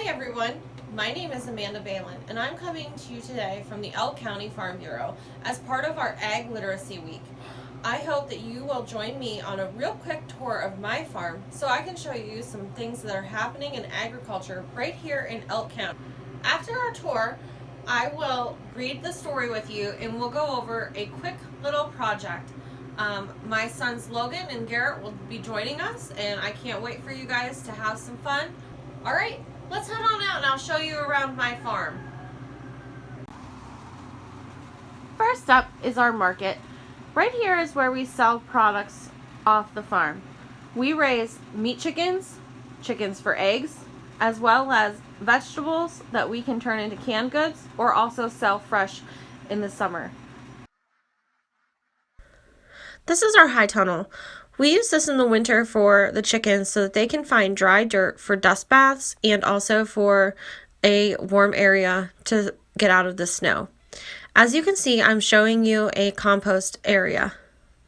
Hi everyone, my name is Amanda Balin and I'm coming to you today from the Elk County Farm Bureau as part of our Ag Literacy Week. I hope that you will join me on a real quick tour of my farm so I can show you some things that are happening in agriculture right here in Elk County. After our tour, I will read the story with you and we'll go over a quick little project. My sons Logan and Garrett will be joining us and I can't wait for you guys to have some fun. All right, let's head on out and I'll show you around my farm. First up is our market. Right here is where we sell products off the farm. We raise meat chickens, chickens for eggs, as well as vegetables that we can turn into canned goods or also sell fresh in the summer. This is our high tunnel. We use this in the winter for the chickens so that they can find dry dirt for dust baths and also for a warm area to get out of the snow. As you can see, I'm showing you a compost area.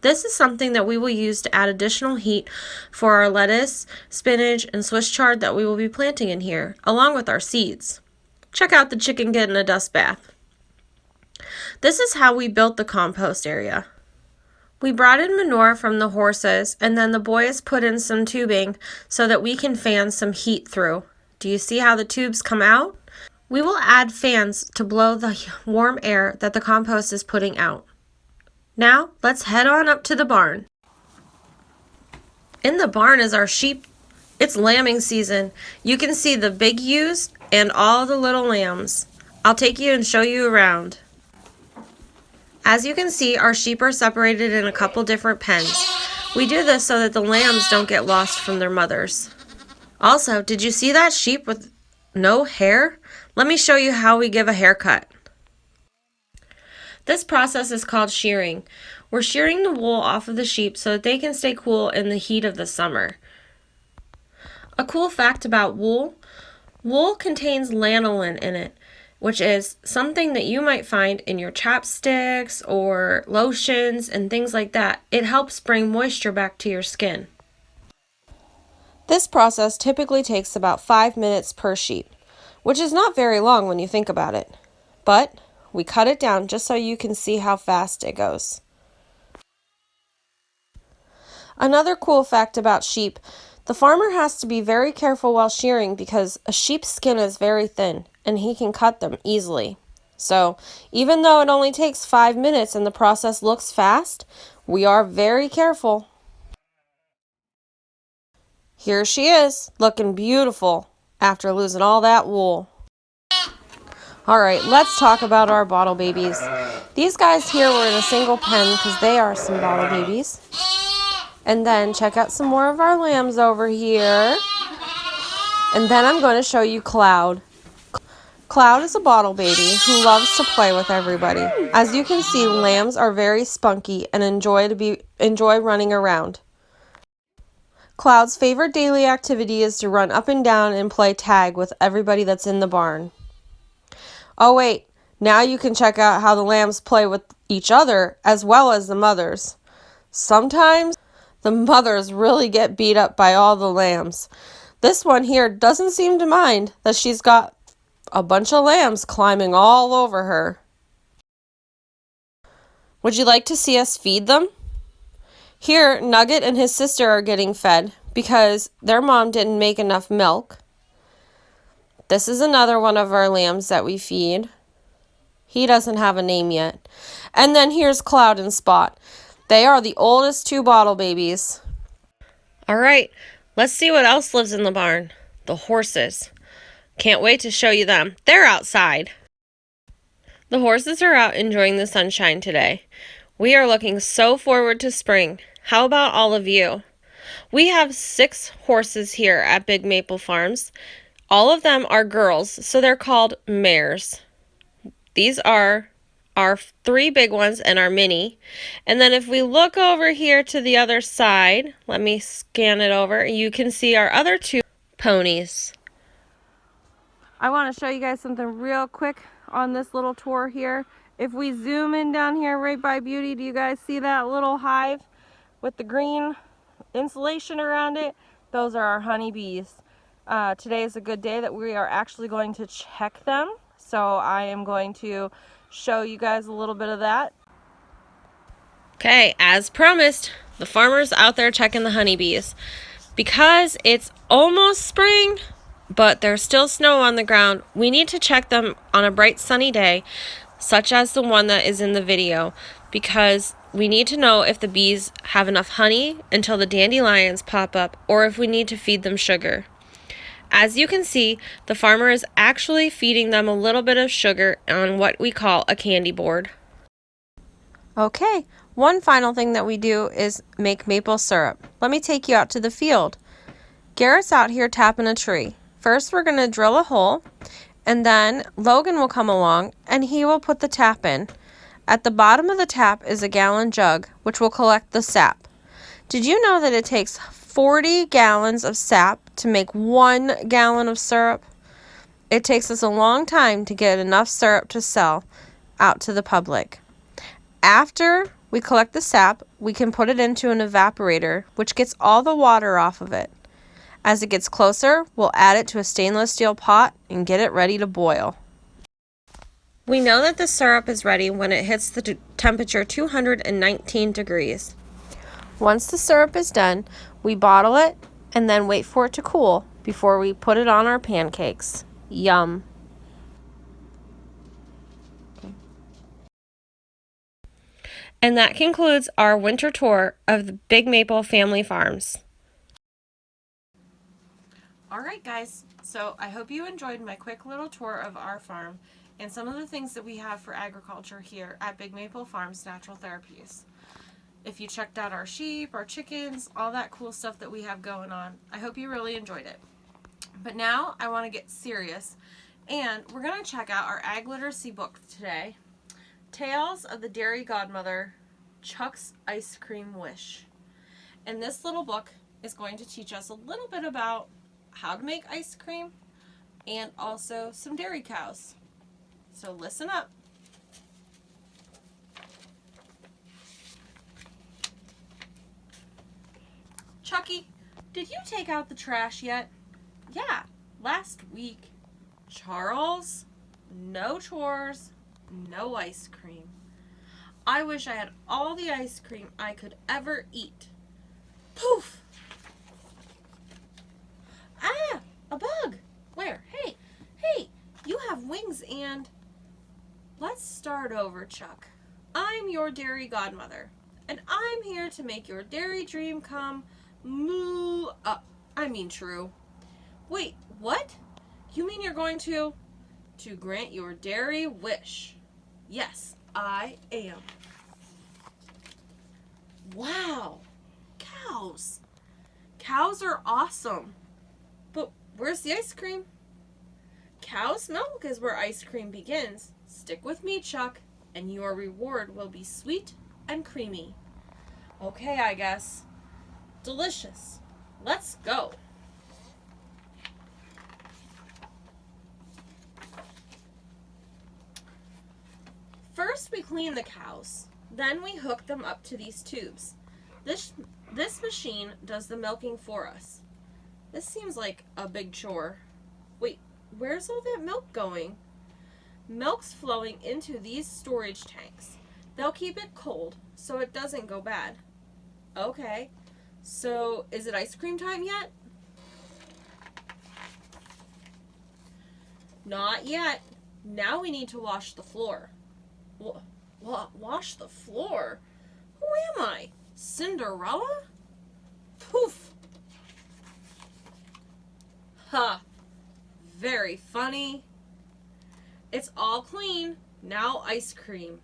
This is something that we will use to add additional heat for our lettuce, spinach, and Swiss chard that we will be planting in here, along with our seeds. Check out the chicken getting a dust bath. This is how we built the compost area. We brought in manure from the horses and then the boys put in some tubing so that we can fan some heat through. Do you see how the tubes come out? We will add fans to blow the warm air that the compost is putting out. Now, let's head on up to the barn. In the barn is our sheep. It's lambing season. You can see the big ewes and all the little lambs. I'll take you and show you around. As you can see, our sheep are separated in a couple different pens. We do this so that the lambs don't get lost from their mothers. Also, did you see that sheep with no hair? Let me show you how we give a haircut. This process is called shearing. We're shearing the wool off of the sheep so that they can stay cool in the heat of the summer. A cool fact about wool: wool contains lanolin in it, which is something that you might find in your chapsticks or lotions and things like that. It helps bring moisture back to your skin. This process typically takes about 5 minutes per sheep, which is not very long when you think about it. But we cut it down just so you can see how fast it goes. Another cool fact about sheep: the farmer has to be very careful while shearing because a sheep's skin is very thin and he can cut them easily. So, even though it only takes 5 minutes and the process looks fast, we are very careful. Here she is, looking beautiful after losing all that wool. Alright, let's talk about our bottle babies. These guys here were in a single pen because they are some bottle babies. And then check out some more of our lambs over here. And then I'm going to show you Cloud. Cloud is a bottle baby who loves to play with everybody. As you can see, lambs are very spunky and enjoy running around. Cloud's favorite daily activity is to run up and down and play tag with everybody that's in the barn. Oh wait, now you can check out how the lambs play with each other as well as the mothers. Sometimes the mothers really get beat up by all the lambs. This one here doesn't seem to mind that she's got a bunch of lambs climbing all over her. Would you like to see us feed them? Here, Nugget and his sister are getting fed because their mom didn't make enough milk. This is another one of our lambs that we feed. He doesn't have a name yet. And then here's Cloud and Spot. They are the oldest two bottle babies. All right, let's see what else lives in the barn. The horses. Can't wait to show you them. They're outside. The horses are out enjoying the sunshine today. We are looking so forward to spring. How about all of you? We have 6 horses here at Big Maple Farms. All of them are girls, so they're called mares. These are our 3 big ones and our mini. And then if we look over here to the other side, let me scan it over, you can see our other 2 ponies. I want to show you guys something real quick on this little tour here. If we zoom in down here right by Beauty, do you guys see that little hive with the green insulation around it? Those are our honeybees. Today is a good day that we are actually going to check them. So I am going to show you guys a little bit of that. Okay, as promised, the farmer's out there checking the honeybees. Because it's almost spring, but there's still snow on the ground, we need to check them on a bright sunny day, such as the one that is in the video, because we need to know if the bees have enough honey until the dandelions pop up, or if we need to feed them sugar. As you can see, the farmer is actually feeding them a little bit of sugar on what we call a candy board. Okay, one final thing that we do is make maple syrup. Let me take you out to the field. Garrett's out here tapping a tree. First, we're going to drill a hole, and then Logan will come along and he will put the tap in. At the bottom of the tap is a gallon jug, which will collect the sap. Did you know that it takes 40 gallons of sap to make 1 gallon of syrup? It takes us a long time to get enough syrup to sell out to the public. After we collect the sap, we can put it into an evaporator, which gets all the water off of it. As it gets closer, we'll add it to a stainless steel pot and get it ready to boil. We know that the syrup is ready when it hits the temperature 219 degrees. Once the syrup is done, we bottle it and then wait for it to cool before we put it on our pancakes. Yum! And that concludes our winter tour of the Big Maple Family Farms. Alright guys, so I hope you enjoyed my quick little tour of our farm and some of the things that we have for agriculture here at Big Maple Farms Natural Therapies. If you checked out our sheep, our chickens, all that cool stuff that we have going on, I hope you really enjoyed it. But now I want to get serious, and we're going to check out our Ag Literacy book today, Tales of the Dairy Godmother, Chuck's Ice Cream Wish. And this little book is going to teach us a little bit about how to make ice cream and also some dairy cows. So listen up. Chucky, did you take out the trash yet? Yeah, last week. Charles, no chores, no ice cream. I wish I had all the ice cream I could ever eat. Poof! Ah, a bug. Where? Hey, you have wings and... Let's start over, Chuck. I'm your dairy godmother, and I'm here to make your dairy dream come true. Wait, what? You mean you're going to grant your dairy wish? Yes, I am. Wow, cows. Cows are awesome. But where's the ice cream? Cow's milk is where ice cream begins. Stick with me, Chuck, and your reward will be sweet and creamy. Okay, I guess. Delicious. Let's go. First, we clean the cows. Then we hook them up to these tubes. This machine does the milking for us. This seems like a big chore. Wait, where's all that milk going? Milk's flowing into these storage tanks. They'll keep it cold so it doesn't go bad. Okay, so is it ice cream time yet? Not yet. Now we need to wash the floor. Wash the floor? Who am I? Cinderella? Poof! Ha! Very funny. It's all clean. Now ice cream.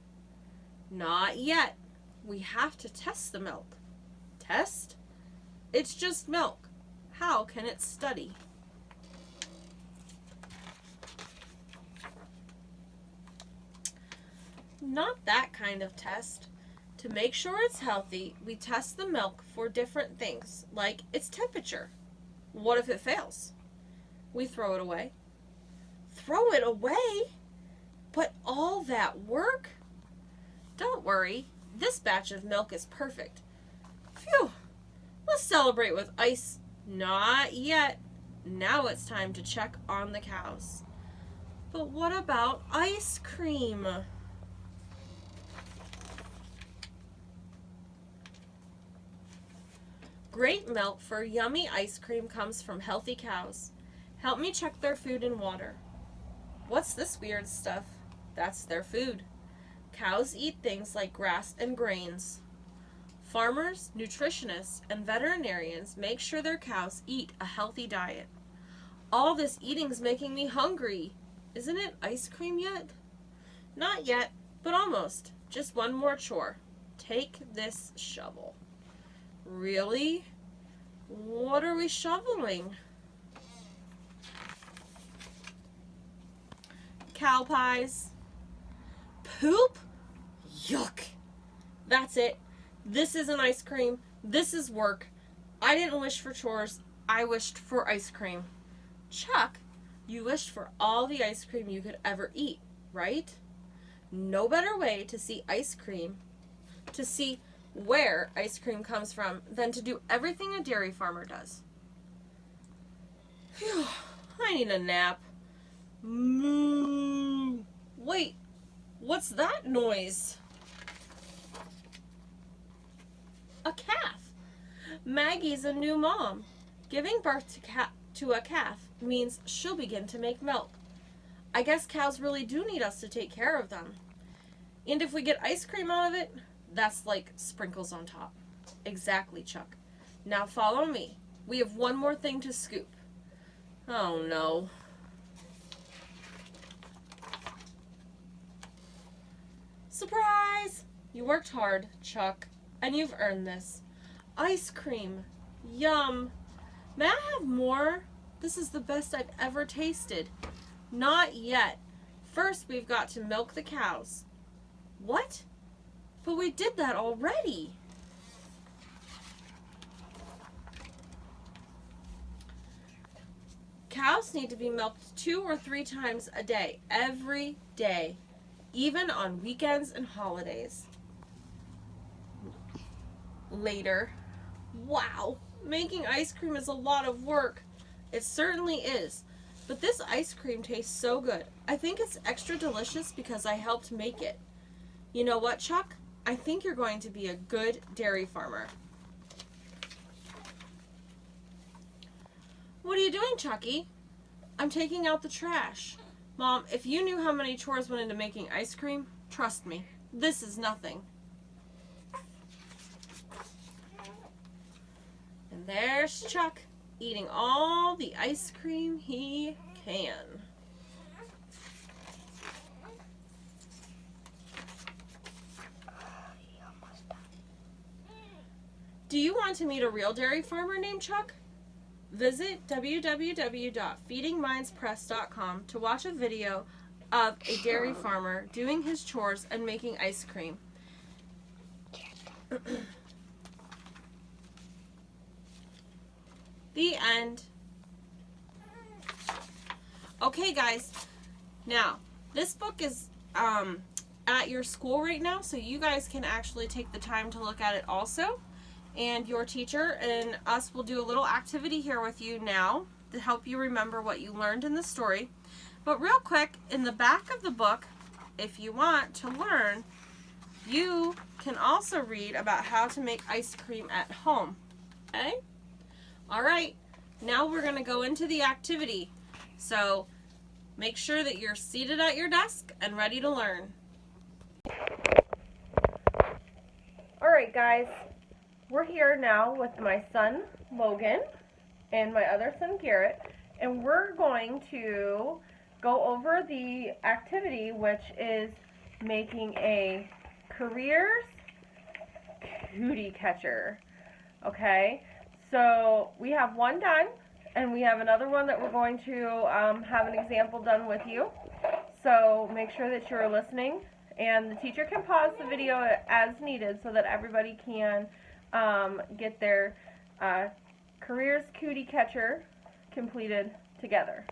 Not yet. We have to test the milk. Test? It's just milk. How can it study? Not that kind of test. To make sure it's healthy, we test the milk for different things, like its temperature. What if it fails? We throw it away. Throw it away? But all that work? Don't worry, this batch of milk is perfect. Phew! Let's celebrate with ice. Not yet. Now it's time to check on the cows. But what about ice cream? Great milk for yummy ice cream comes from healthy cows. Help me check their food and water. What's this weird stuff? That's their food. Cows eat things like grass and grains. Farmers, nutritionists, and veterinarians make sure their cows eat a healthy diet. All this eating's making me hungry. Isn't it ice cream yet? Not yet, but almost. Just one more chore. Take this shovel. Really? What are we shoveling? Cow pies. Poop? Yuck. That's it. This isn't ice cream. This is work. I didn't wish for chores. I wished for ice cream. Chuck, you wished for all the ice cream you could ever eat, right? No better way to see ice cream, to see where ice cream comes from, than to do everything a dairy farmer does. Phew, I need a nap. Moo. Wait, what's that noise? A calf. Maggie's a new mom. Giving birth to a calf means she'll begin to make milk. I guess cows really do need us to take care of them. And if we get ice cream out of it, that's like sprinkles on top. Exactly, Chuck. Now follow me. We have one more thing to scoop. Oh no. Surprise! You worked hard, Chuck, and you've earned this. Ice cream. Yum. May I have more? This is the best I've ever tasted. Not yet. First, we've got to milk the cows. What? But we did that already. Cows need to be milked 2 or 3 times a day, every day, even on weekends and holidays. Later. Wow, making ice cream is a lot of work. It certainly is. But this ice cream tastes so good. I think it's extra delicious because I helped make it. You know what, Chuck? I think you're going to be a good dairy farmer. What are you doing, Chucky? I'm taking out the trash. Mom, if you knew how many chores went into making ice cream, trust me, this is nothing. And there's Chuck, eating all the ice cream he can. Do you want to meet a real dairy farmer named Chuck? Visit www.feedingmindspress.com to watch a video of a dairy farmer doing his chores and making ice cream. The end. Okay, guys. Now, this book is at your school right now, so you guys can actually take the time to look at it also. And your teacher and us will do a little activity here with you now to help you remember what you learned in the story. But real quick, in the back of the book, if you want to learn, you can also read about how to make ice cream at home. Okay? All right, now we're going to go into the activity. So make sure that you're seated at your desk and ready to learn. All right, guys. We're here now with my son, Logan, and my other son, Garrett, and we're going to go over the activity, which is making a Careers Cootie Catcher. Okay, so we have one done, and we have another one that we're going to have an example done with you. So make sure that you're listening, and the teacher can pause the video as needed so that everybody can get their Careers Cootie Catcher completed together.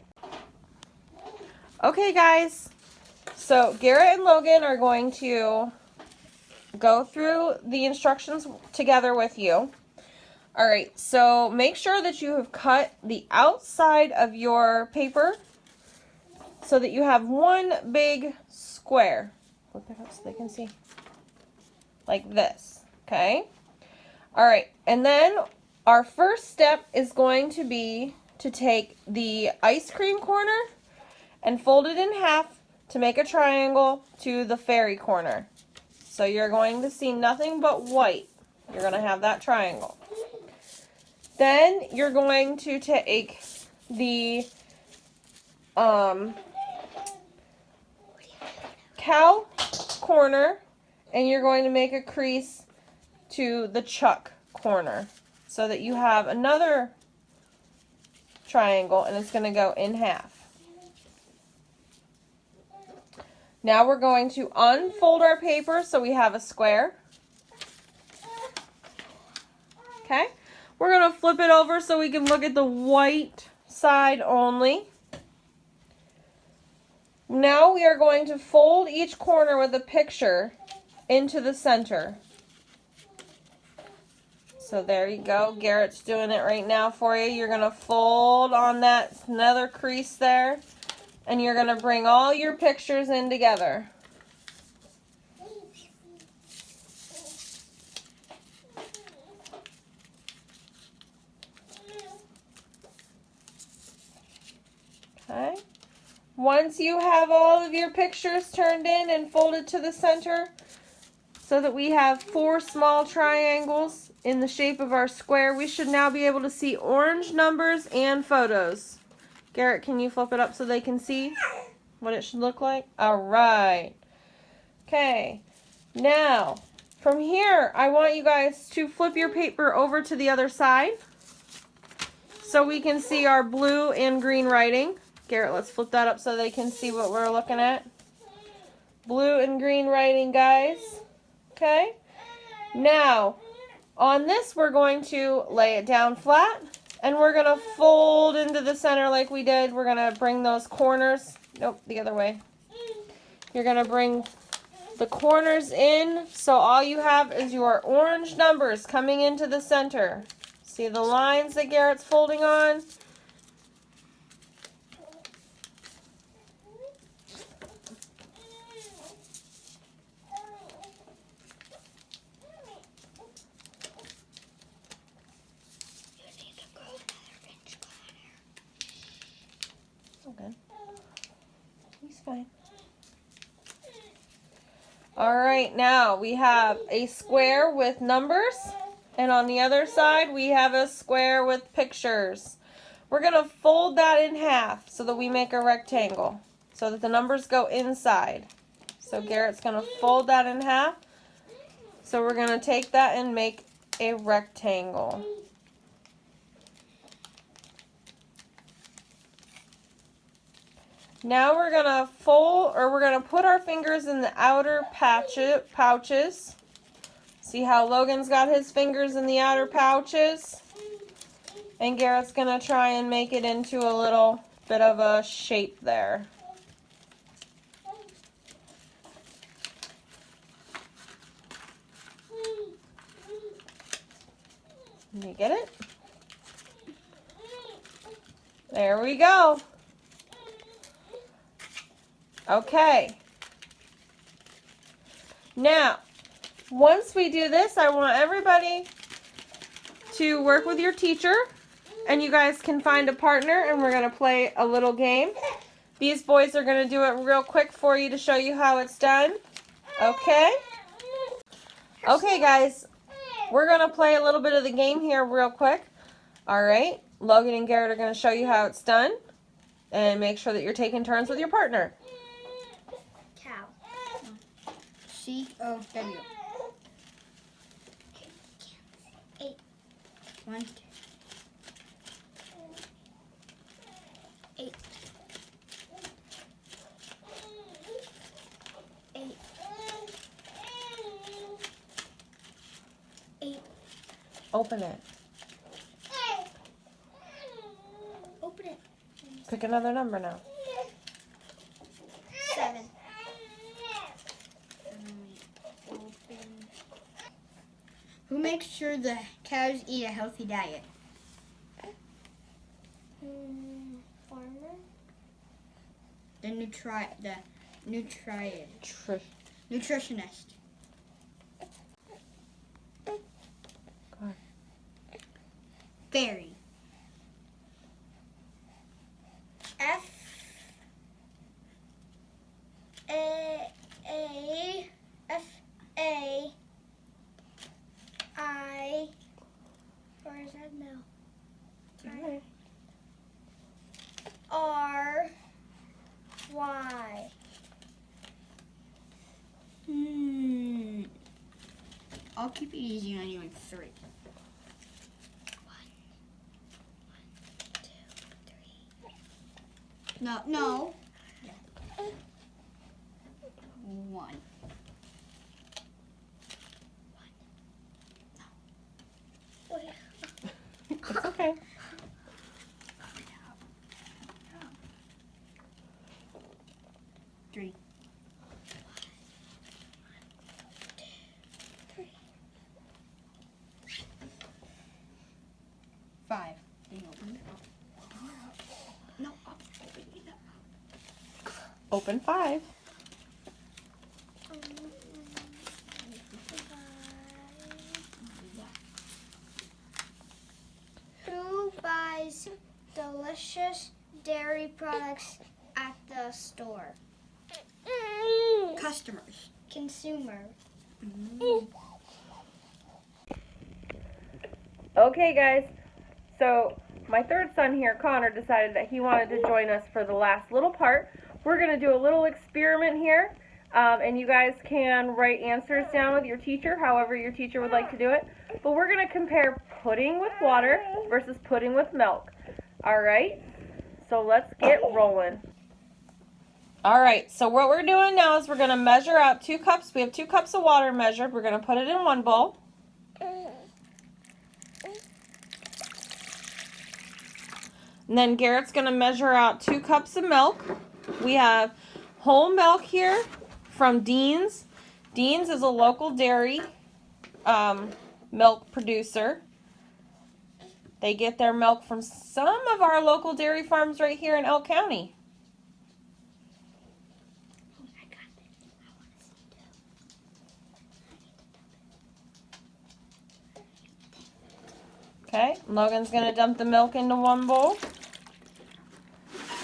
Okay, guys, so Garrett and Logan are going to go through the instructions together with you. All right, so make sure that you have cut the outside of your paper so that you have one big square. Flip it up so they can see. Like this, okay? All right, and then our first step is going to be to take the ice cream corner and fold it in half to make a triangle to the fairy corner. So you're going to see nothing but white. You're going to have that triangle. Then you're going to take the cow corner and you're going to make a crease to the chuck corner so that you have another triangle and it's going to go in half. Now we're going to unfold our paper so we have a square. Okay, we're going to flip it over so we can look at the white side only. Now we are going to fold each corner with a picture into the center. So there you go. Garrett's doing it right now for you. You're going to fold on that another crease there. And you're going to bring all your pictures in together. Okay. Once you have all of your pictures turned in and folded to the center, so that we have 4 small triangles in the shape of our square, we should now be able to see orange numbers and photos. Garrett, can you flip it up so they can see what it should look like? All right. Okay. Now, from here, I want you guys to flip your paper over to the other side so we can see our blue and green writing. Garrett, let's flip that up so they can see what we're looking at. Blue and green writing, guys. Okay. Now, on this, we're going to lay it down flat. And we're going to fold into the center like we did. We're going to bring those corners. Nope, the other way. You're going to bring the corners in. So all you have is your orange numbers coming into the center. See the lines that Garrett's folding on? Okay. He's fine. All right, now we have a square with numbers, and on the other side we have a square with pictures. We're going to fold that in half so that we make a rectangle, so that the numbers go inside. So Garrett's going to fold that in half. So we're going to take that and make a rectangle. Now we're going to we're going to put our fingers in the outer pouches. See how Logan's got his fingers in the outer pouches? And Garrett's going to try and make it into a little bit of a shape there. You get it? There we go. Okay. Now, once we do this, I want everybody to work with your teacher, and you guys can find a partner, and we're going to play a little game. These boys are going to do it real quick for you to show you how it's done. Okay? Okay, guys. We're going to play a little bit of the game here real quick. All right. Logan and Garrett are going to show you how it's done. And make sure that you're taking turns with your partner. Cow. C-O-W. 8. 1, 2. 8. 8. 8. Open it. Open it. Pick another number now. 7. Open. Who makes sure the cows eat a healthy diet? Farmer. The nutritionist. on. Fairy. F A F A I. Or is that no? Alright. R Y. I'll keep it easy on you in 3. 1, 2, 3. No. 1. Wait. It's okay. 3. 5. No, open it up. Open 5. Who buys delicious dairy products at the store? Customers. Consumer. Okay, guys. So my third son here, Connor, decided that he wanted to join us for the last little part. We're going to do a little experiment here, and you guys can write answers down with your teacher, however your teacher would like to do it. But we're going to compare pudding with water versus pudding with milk. All right? So let's get rolling. All right, so what we're doing now is we're going to measure out 2 cups. We have 2 cups of water measured. We're going to put it in one bowl. And then Garrett's going to measure out 2 cups of milk. We have whole milk here from Dean's. Dean's is a local dairy milk producer. They get their milk from some of our local dairy farms right here in Elk County. Okay, Logan's going to dump the milk into one bowl.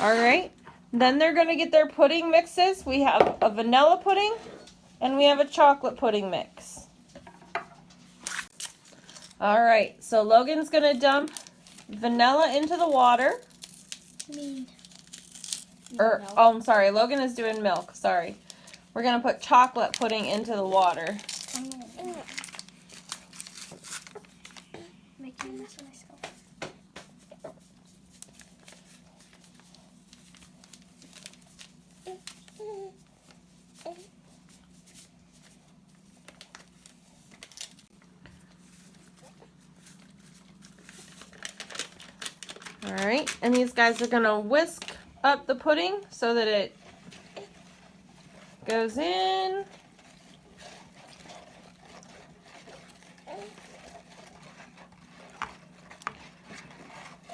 All right, then they're going to get their pudding mixes. We have a vanilla pudding and we have a chocolate pudding mix. All right, so Logan's going to dump vanilla into the water. I'm sorry, Logan is doing milk, sorry. We're going to put chocolate pudding into the water. Making a mess of myself. All right, and these guys are going to whisk up the pudding so that it goes in.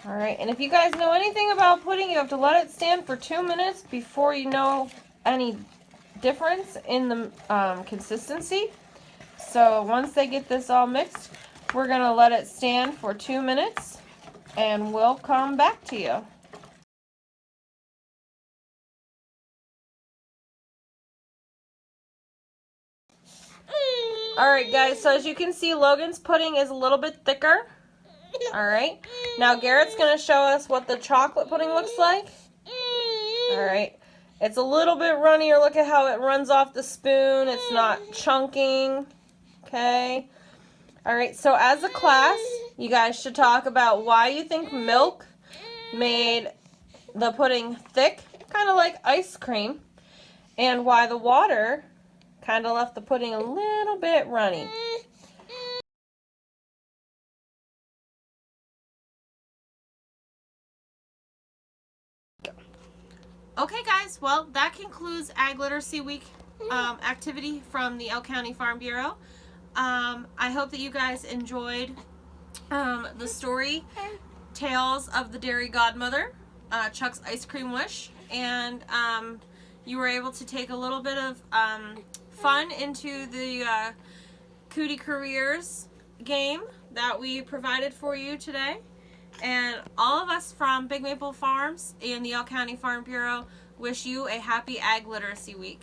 All right, and if you guys know anything about pudding, you have to let it stand for 2 minutes before you know any difference in the consistency. So once they get this all mixed, we're going to let it stand for 2 minutes and we'll come back to you. All right, guys, so as you can see, Logan's pudding is a little bit thicker. All right, now Garrett's going to show us what the chocolate pudding looks like. All right, it's a little bit runnier. Look at how it runs off the spoon. It's not chunking. Okay. All right, so as a class, you guys should talk about why you think milk made the pudding thick, kind of like ice cream, and why the water kind of left the pudding a little bit runny. Okay, guys, well, that concludes Ag Literacy Week activity from the Elk County Farm Bureau. I hope that you guys enjoyed the story, Tales of the Dairy Godmother, Chuck's Ice Cream Wish, and you were able to take a little bit of fun into the Cootie Careers game that we provided for you today. And all of us from Big Maple Farms and the Elk County Farm Bureau wish you a happy Ag Literacy Week.